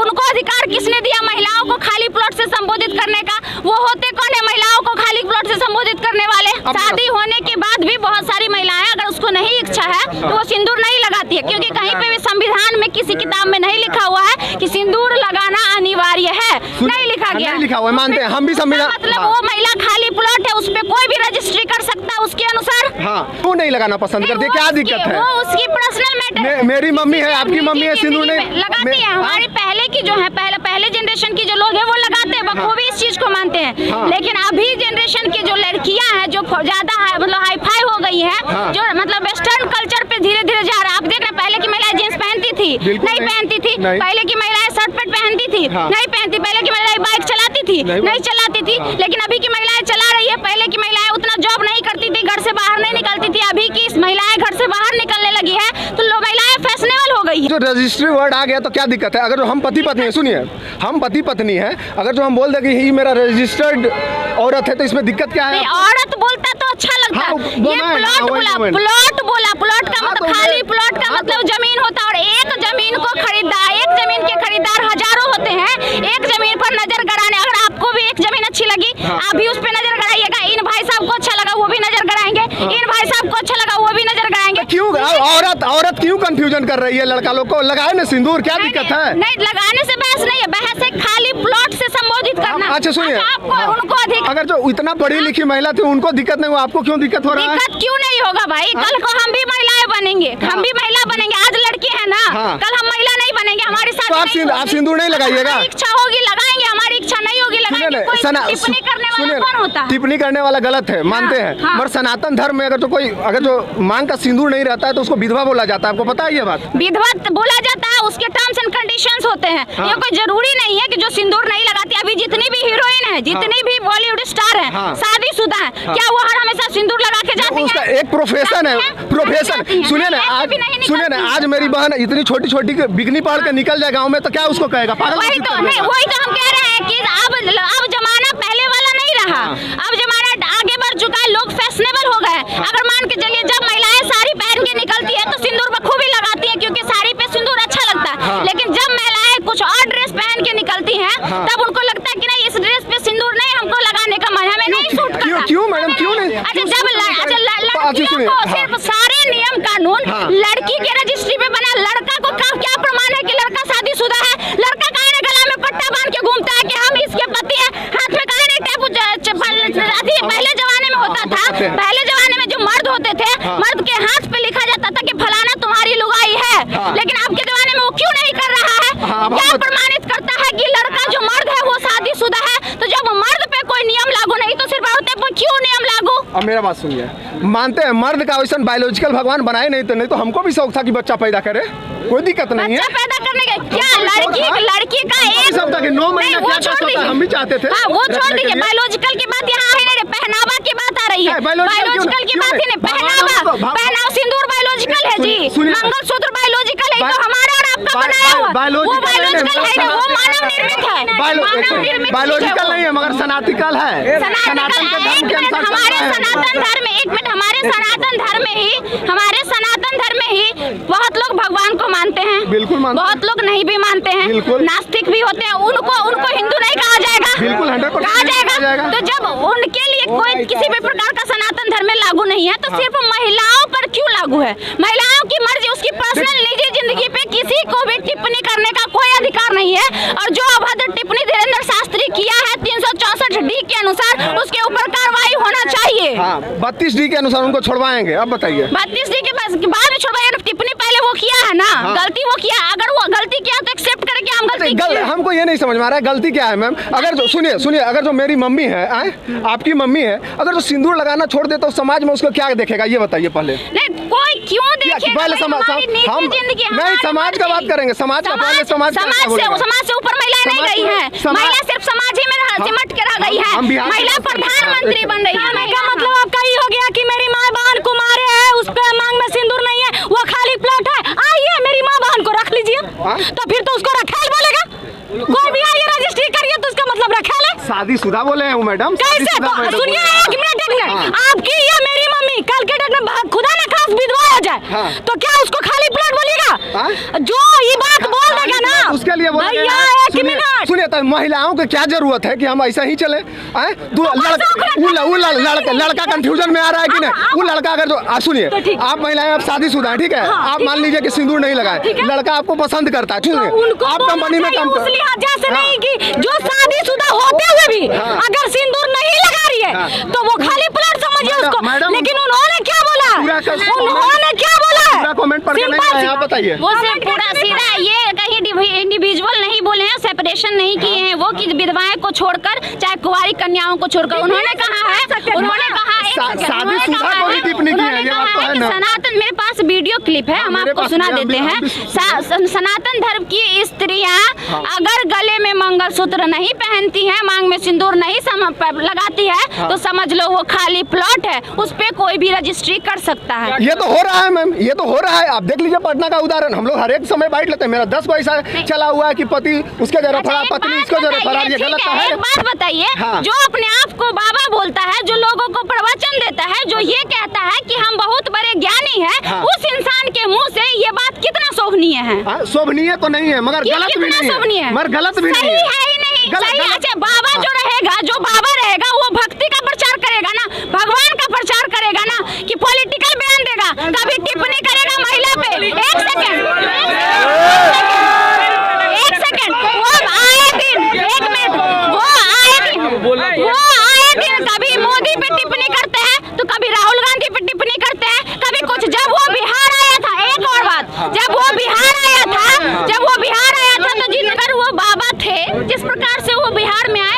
उनको अधिकार किसने दिया महिलाओं को खाली प्लॉट से संबोधित करने का? वो होते कौन है महिलाओं को खाली प्लॉट से संबोधित करने वाले? शादी होने के बाद भी बहुत सारी महिलाएं अगर उसको नहीं इच्छा है तो वो सिंदूर नहीं लगाती है, क्योंकि कहीं पे भी संविधान में किसी किताब में नहीं लिखा हुआ है कि सिंदूर लगाना अनिवार्य है, नहीं लिखा गया, नहीं लिखा हुआ है, मानते हैं हम भी संविधान। मतलब वो महिला खाली प्लॉट है, उस पे कोई भी रजिस्ट्री कर सकता है उसके अनुसार। हाँ, क्यों नहीं लगाना पसंद करते, क्या दिक्कत है? वो उसकी पर्सनल मैटर। मेरी मम्मी है, आपकी मम्मी है, सिंदूर नहीं लगाती है। हमारी पहले की जो है पहले जनरेशन की जो लोग हैं वो लगाते हैं, बखूबी इस चीज को मानते हैं। लेकिन अभी जनरेशन की जो लड़कियां हैं जो ज्यादा मतलब हाईफाई हो गई है, जो मतलब वेस्टर्न कल्चर पे धीरे धीरे जा रहा है। आप देख रहे पहले की महिलाएं जींस पहनती थी, नहीं पहनती थी। पहले की महिलाएं शर्ट पैंट पहनती थी, नहीं पहनती। पहले की महिलाएं बाइक चलाती थी, नहीं चलाती थी। लेकिन अभी की महिलाएं चला रही है। पहले की महिलाएं उतना जॉब नहीं करती थी, घर से बाहर नहीं निकलती थी। अभी की महिलाएं घर से बाहर निकलने लगी है, तो लोग महिलाएं फैशनेबल हो गई है। जो रजिस्ट्री वर्ड आ गया तो क्या दिक्कत है? अगर हम पति पत्नी है, सुनिए, हम पति पत्नी है, अगर जो हम बोल दे कि ही मेरा रजिस्टर्ड औरत है तो इसमें दिक्कत क्या है? औरत बोलता तो अच्छा लगता है। ये प्लॉट बोला, प्लॉट का मतलब खाली प्लॉट का मतलब जमीन होता है। और एक जमीन को खरीदार, एक जमीन के खरीदार हजारों होते हैं। एक जमीन पर नजर गड़ाने, अगर आपको भी एक जमीन अच्छी लगी, आप भी उस पर नजर गड़ाइएगा। इन भाई साहब को अच्छा लगा, वो भी नजर गड़ाएंगे। इन भाई साहब को अच्छा लगा, वो भी नजर गड़ाएंगे। क्यों औरत क्यों कंफ्यूजन कर रही है लड़का लोग को? लगाए ना सिंदूर, क्या दिक्कत है? नहीं, लगाने से बहस नहीं है, बहस है खाली प्लॉट से संबोधित करना। अच्छा सुनिए, उनको अधिक, अगर जो इतना पढ़ी लिखी महिला थी उनको दिक्कत नहीं हुआ, आपको क्यों दिक्कत हो रहा है? दिक्कत क्यों नहीं होगा भाई? कल को हम भी महिलाएं बनेंगे, हम भी महिला बनेंगे। आज लड़की है ना, कल हम महिला नहीं बनेंगे, हमारे साथ। तो आप सिंदूर नहीं लगाइएगा? इच्छा होगी लगाएंगे, हमारी इच्छा नहीं होगी लगाएंगे। कोई टिप्पणी करने वाला कौन होता है? टिप्पणी करने वाला गलत है, मानते हैं। मगर सनातन धर्म में अगर जो मांग का सिंदूर नहीं रहता है तो उसको विधवा बोला जाता है। आपको पता है ये बात? विधवा बोला जाता है, उसके टर्म्स एंड कंडीशंस होते हैं। ये कोई जरूरी नहीं है कि जो सिंदूर नहीं लगाती। अभी जितनी भी हीरोइन है, जितनी भी बॉलीवुड स्टार है, शादीशुदा है, क्या वो हर हमेशा सिंदूर लगा के जाती है? उसका एक प्रोफेशन है, प्रोफेशन। सुनिए ना, आज मेरी बहन इतनी छोटी छोटी बिकनी पहन के निकल जाए गाँव में तो क्या उसको कहेगा? वही तो हम कह रहे हैं कि अब जमाना पहले वाला नहीं रहा। अब जमाना आगे बढ़ चुका है, लोग फैशनेबल हो गए। अगर मान के चलिए, जब महिलाएं साड़ी पहन के निकलती है तो सिंदूर बखूबी लगाती है, क्योंकि साड़ी पे सिंदूर अच्छा लगता है। लेकिन जब महिलाएं कुछ और ड्रेस पहन के निकलती हैं, तब उनको लगता है कि नहीं, इस ड्रेस पे सिंदूर नहीं, हमको लगाने का मन, हमें नहीं सूट करता। क्यों मैडम, क्यों नहीं? अच्छा, जब लड़कियों को सिर्फ सारे नियम कानून लड़की के रजिस्ट्री पे बना, लड़का को क्या प्रमाण है कि लड़का शादीशुदा है? लड़का काहे ने गला में पट्टा बांध के घूमता है कि हम इसके पति हैं? हाथ में काहे ने टैप? पहले जमाने में होता था, पहले जमाने में जो मर्द होते थे, मर्द के हाथ पे लिखा जाता था कि फलाना तुम्हारी लुगाई है। लेकिन अब के जमाने में वो क्यों नहीं कर रहा है? क्या प्रमाणित करता है कि लड़का जो मर्द है वो शादीशुदा है? तो जब मर्द पे कोई नियम लागू नहीं तो सिर्फ औरतें पे क्यों नियम लागू? अब मेरा बात सुनिए, मानते हैं मर्द का वैसा बायोलॉजिकल भगवान बनाए नहीं तो हमको भी शौक था कि बच्चा पैदा करे, कोई दिक्कत नहीं है। बच्चा पैदा करने का क्या लड़की का एक सब था कि 9 महीना क्या करता है, हम भी चाहते थे। वो छोड़ दीजिए, बायोलॉजिकल की बात यहाँ है नहीं, पहनावा की बात आ रही है। बायोलॉजिकल की बात ही नहीं, पहनावा सिंदूर बायोलॉजिकल है जी, मंगलसूत्र बायोलॉजिकल है, तो हमारा और आपका बनाया हुआ वो बायोलॉजिकल है, वो मानव निर्मित है। बायोलॉजिकल नहीं है मगर सनातिकल है। सनातन धर्म के अनुसार हमारे सनातन धर्म में, एक मिनट, हमारे सनातन धर्म में ही बहुत लोग भगवान को मानते हैं, बिल्कुल मानते हैं। बहुत लोग नहीं भी मानते हैं, नास्तिक भी होते हैं। उनको हिंदू नहीं कहा जाएगा, बिल्कुल 100% कहा जाएगा। तो जब उनके लिए कोई किसी भी प्रकार का सनातन धर्म में लागू नहीं है, तो सिर्फ महिलाओं पर क्यों लागू है? महिलाओं की मर्जी, उसकी पर्सनल निजी जिंदगी पे किसी को भी टिप्पणी करने का कोई अधिकार नहीं है। और जो अभद्र टिप्पणी धीरेन्द्र शास्त्री किया है 364D के अनुसार, उसके ऊपर कार्रवाई होना चाहिए। 32D के अनुसार उनको छोड़वाएंगे। अब बताइए, 32D के बाद में छोड़वाएंगे? टिप्पणी पहले वो किया है ना, गलती वो किया। अगर वो गलती किया तो एक्सेप्ट करें कि हम गलती। हमको ये नहीं समझ में आ रहा है गलती क्या है मैम। अगर सुनिए, अगर जो मेरी मम्मी है, आपकी मम्मी है, अगर जो सिंदूर लगाना छोड़ दे तो समाज में उसको क्या देखेगा ये बताइए पहले। नहीं, कोई क्यों देखेगा? हम नहीं समाज का बात करेंगे, समाज से ऊपर महिलाएं नहीं गई हैं। महिला सिर्फ समाज ही में सिमट के रह गई है। महिला प्रधानमंत्री बन रही है। क्या मतलब आपका ये हो गया कि मेरी माँ बहन को मारे है, उसके मांग में सिंदूर नहीं है, वो खाली प्लॉट है? आइए मेरी माँ बहन को रख लीजिए, तो फिर तो उसको रखेल बोलेगा। कोई भी आइए रजिस्ट्री करिए तो उसका मतलब रखेल है। शादीशुदा बोले हैं मैडम। कैसे? सुनिए, एक मिनट, आपकी या मेरी मम्मी कल के डेट में खुदा न खास विधवा हो जाए तो क्या उसको खाली प्लॉट बोलिएगा? हाँ? जो ये बात बोल देगा ना उसके लिए बोल भैया एक मिनट सुनिए, तो महिलाओं को क्या जरूरत है कि हम ऐसा ही चले? लड़का कंफ्यूजन में आ रहा है कि नहीं? वो लड़का अगर जो सुनिए, आप महिलाएं आप शादीशुदा है, ठीक है, आप मान लीजिए कि सिंदूर नहीं लगाए, लड़का आपको पसंद करता है, ठीक है, आप कंपनी में काम उस लिहाज से नहीं कि जो शादीशुदा होते हुए भी अगर सिंदूर नहीं लगा रही है तो वो खाली प्लॉट समझिए उसको। लेकिन उन्होंने क्या बोला, उन्होंने क्या बोला, कमेंट पढ़ के नहीं आए, आप बताइए। वो सिर्फ पूरा सीधा ये कहीं इंडिविजुअल नहीं बोले हैं, सेपरेशन नहीं किए हैं वो कि विधवाएं को छोड़कर चाहे कुंवारी कन्याओं को छोड़कर उन्होंने कहा है सनातन, मेरे पास वीडियो क्लिप है, हम आपको सुना देते हैं। सनातन धर्म की स्त्रियां अगर गले में मंगलसूत्र नहीं पहनती हैं, मांग में सिंदूर नहीं लगाती है तो समझ लो वो खाली प्लॉट है, उस पे कोई भी रजिस्ट्री कर सकता है। ये तो हो रहा है मैम, ये तो हो रहा है। आप देख लीजिए पटना का उदाहरण, हम लोग हर एक समय बाइट लेते हैं। मेरा 10 पैसा चला हुआ है कि पति उसके जरा फरार, पत्नी उसके जरा फरार, ये गलत है। एक बात बताइए, जो अपने आप को बाबा बोलता है, जो लोगों को प्रवचन देता है, जो ये कहता है कि हम बहुत बड़े ज्ञानी हैं, उस इंसान के मुंह से ये बात कितना शोभनीय है? शोभनीय तो नहीं है मगर गलत भी नहीं है, मगर गलत भी नहीं है, सही ही नहीं। सही। अच्छा, बाबा जो रहेगा, जो बाबा रहेगा वो भक्ति का प्रचार करेगा ना, भगवान का प्रचार करेगा ना, कि पॉलिटिकल बयान देगा, कभी टिप्पणी करेगा महिला पे। एक सेकंड, वो आए दिन, एक मिनट, वो आए दिन कभी मोदी पे टिप्पणी करते हैं तो कभी राहुल गांधी पे टिप्पणी करते हैं, कभी कुछ। जब वो बिहार आया था, एक और बात, जब वो बिहार आया था तो जिनकर वो बाबा थे, जिस प्रकार से वो बिहार में आए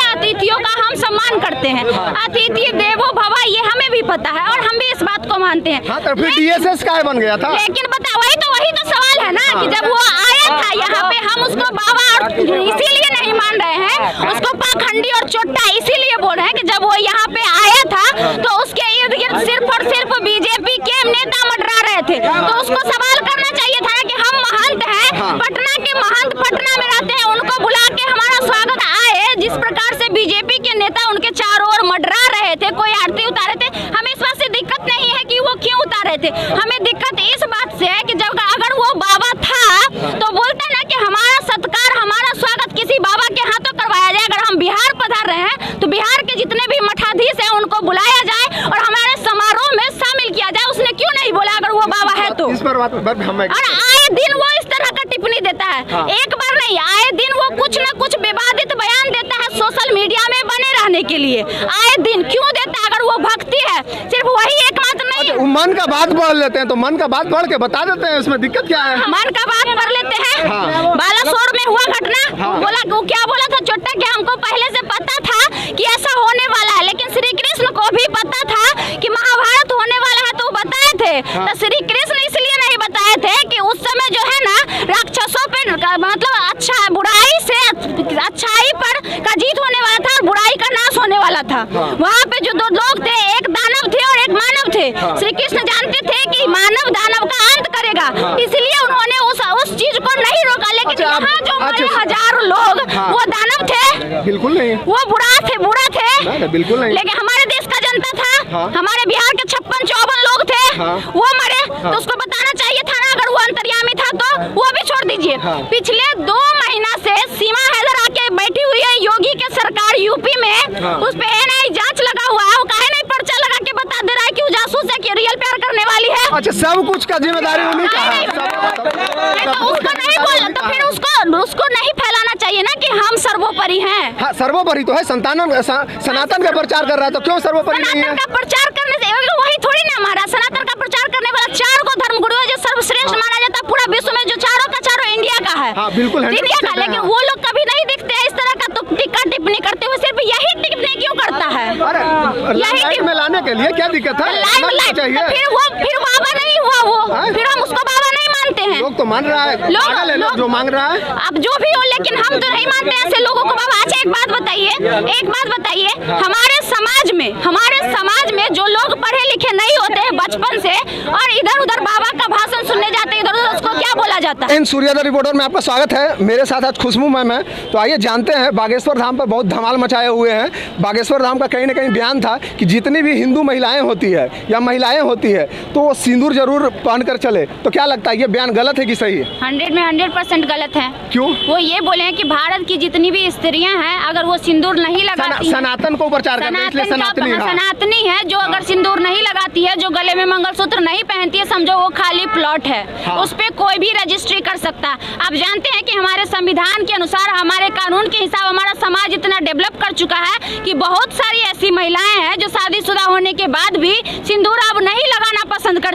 अतिथियों का हम सम्मान करते हैं। अतिथि देवो भव, ये हमें भी पता है और हम भी इस बात को मानते हैं। हाँ, तो फिर डीएसएस का बन गया था। लेकिन बता, वही तो सवाल है ना कि जब वो आया था यहाँ पे, हम उसको बाबा और इसीलिए नहीं मान रहे हैं, उसको पाखंडी और चोट्टा इसीलिए बोल रहे हैं कि जब वो यहाँ पे आया था तो उसके इर्द गिर्द सिर्फ और सिर्फ बीजेपी के नेता मंडरा रहे थे। तो उसको सवाल करना चाहिए था कि हम महंत हैं, पटना के महंत पटना में रहते हैं, उनको बुला के हमारा स्वागत आए। जिस प्रकार से बीजेपी के नेता उनके चारों ओर मंडरा रहे थे, कोई आरती उतारे थे, हमें इस बात से दिक्कत नहीं है कि वो क्यों उतारे थे। हमें दिक्कत इस बात से है कि जब अगर वो बाबा था तो बोलता ना कि हमारा सत्कार, हमारा स्वागत किसी बाबा के हाथों करवाया जाए। अगर हम बिहार पधार रहे हैं तो बिहार के जितने भी मठाधीश हैं उनको बुलाया जाए और हमारे समारोह में शामिल किया जाए। उसने क्यों नहीं बोला अगर वो बाबा है तो? और आए दिन वो इस तरह का टिप्पणी देता है, एक बार नहीं, आए दिन वो कुछ न कुछ विवादित बयान देता है सोशल मीडिया में बने रहने के लिए। आए दिन क्यों देता है? अगर वो भक्ति है, सिर्फ वही एकमात्र नहीं है। मन का बात पढ़ लेते हैं तो मन का बात पढ़ के बता देते हैं, इसमें दिक्कत क्या है? मन का बात पढ़ लेते हैं। बालासोर में हुआ घटना, बोला क्या बोला था चोट्टा कि हमको पहले से पता था कि ऐसा होने वाला है, लेकिन श्री कृष्ण को भी पता था कि महाभारत होने वाला है तो बताए थे। तो श्री कृष्ण इसलिए नहीं बताए थे कि उस समय जो है ना राक्षसों पे मतलब अच्छा बुराई से अच्छाई पर का जीत होने वाला था और बुराई का नाश होने वाला था। वहाँ पे जो दो लोग थे, एक दानव थे और एक मानव थे। श्री कृष्ण जानते थे कि मानव दानव का अंत करेगा, इसलिए उन्होंने उस चीज को नहीं रोका। लेकिन यहाँ जो मरे हजारों लोग वो दानव थे? बिल्कुल नहीं, वो बुरा थे, बिल्कुल नहीं। लेकिन हमारे देश का जनता था, हमारे बिहार के 56-54 लोग थे, वो मरे तो उसको बताना चाहिए था ना। अगर वो अंतर्यामी था तो वो भी छोड़ दीजिए। पिछले 2 महीना से सीमा हैदर आके बैठी हुई है योगी के सरकार यूपी में, उस पे एनआई जांच लगा हुआ है, वो काहे नहीं पर्चा लगा के बता दे रहा है कि वो जासूस है कि रियल प्यार करने वाली है? अच्छा, सब कुछ का जिम्मेदारी उन्हीं का है। तो उसको नहीं बोलना, तो फिर उसको नहीं फैलाना चाहिए ना कि हम सर्वोपरि हैं। हाँ, सर्वोपरि तो है, सनातन का प्रचार कर रहा है तो क्यों सर्वोपरि नहीं है? सनातन का प्रचार करने से वही थोड़ी ना हमारा सनातन का प्रचार करने वाला 4 को धर्मगुरु है जो सर्वश्रेष्ठ माना जाता है पूरा विश्व में, जो चारों का चारों इंडिया का है। हाँ, बिल्कुल है, इंडिया का। लेकिन वो लोग कभी नहीं दिखते हैं इस तरह का, तो टिक्का टिप्पणी करते हुए सिर्फ यही टिप्पणी क्यों करता है? यही में लाने के लिए क्या दिक्कत है? चाहिए फिर बाबा नहीं हुआ वो, फिर हम उसको बाबा नहीं मानते हैं। लोग तो मान रहा है, लोग जो मांग रहा है। अब जो भी हो, लेकिन हम तो नहीं मानते ऐसे लोगों को बाबा। अच्छा, एक बात बताइए, हमारे समाज में जो लोग पढ़े लिखे नहीं होते हैं बचपन से और इधर उधर बाबा का भाषण सुनने जाते हैं, इधर उधर उसको क्या बोला जाता है। इन सूर्योदय रिपोर्टर में आपका स्वागत है। मेरे साथ आज खुशबू मैम है। तो आइए जानते हैं, बागेश्वर धाम पर बहुत धमाल मचाए हुए हैं। बागेश्वर धाम का कहीं ना कहीं बयान था कि जितनी भी हिंदू महिलाएं होती है या महिलाएं होती है तो वो सिंदूर जरूर पहनकर चले। तो क्या लगता है ये बयान गलत है कि सही है? 100 में 100% गलत है। क्यों? वो ये बोले हैं कि भारत की जितनी भी स्त्रियां हैं अगर वो सिंदूर नहीं लगाती हैं, सनातन को प्रचार करते हैं, इसलिए सनातनी है। सनातनी है जो अगर सिंदूर नहीं लगाती है, जो गले में मंगलसूत्र नहीं पहनती है, समझो वो खाली प्लॉट है। उस पे कोई भी रजिस्ट्री कर सकता है। आप जानते हैं कि हमारे संविधान के अनुसार, हमारे कानून के हिसाब हमारा समाज इतना डेवलप कर चुका है कि बहुत सारी ऐसी महिलाएं हैं जो शादीशुदा होने के बाद भी सिंदूर अब नहीं लगाना पसंद करती।